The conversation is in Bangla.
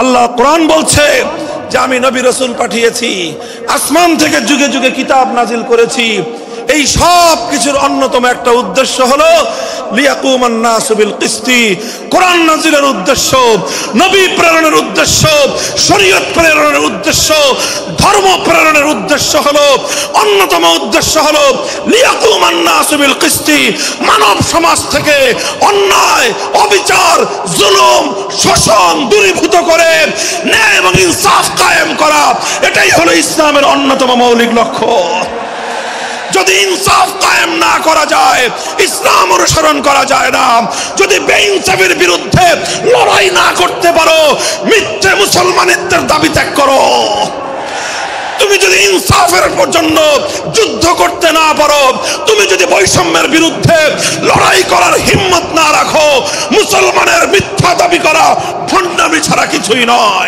আল্লাহ কোরআন বলছে যে আমি নবী রাসূল পাঠিয়েছি, আসমান থেকে যুগে যুগে কিতাব নাজিল করেছি। এই সব কিছুর অন্যতম একটা উদ্দেশ্য হলো লিয়াকুমান নাসু বিল কিসতি। কোরআন নাজিলের উদ্দেশ্য, নবী প্রেরণের উদ্দেশ্য, শরীয়ত প্রেরণের উদ্দেশ্য, ধর্ম প্রেরণের উদ্দেশ্য হলো, অন্যতম উদ্দেশ্য হলো লিয়াকুমান নাসু বিল কিসতি। মানব সমাজ থেকে অন্যায়, অবিচার, জুলুম, শোষণ দূরীভূত করে ন্যায় এবং ইনসাফ কায়েম করা, এটাই হলো ইসলামের অন্যতম মৌলিক লক্ষ্য। যদি ইনসাফ কায়েম না করা যায়, ইসলাম অনুসরণ করা যায় না। যদি বেইনসাফের বিরুদ্ধে লড়াই না করতে পারো, মিথ্যে মুসলমানিত্বের দাবি ত্যাগ করো। তুমি যদি ইনসাফের জন্য যুদ্ধ করতে না পারো, তুমি যদি বৈষম্যের বিরুদ্ধে লড়াই করার হিম্মত না রাখো, মুসলমানের মিথ্যা দাবি করা ভণ্ডামি ছাড়া কিছুই নয়।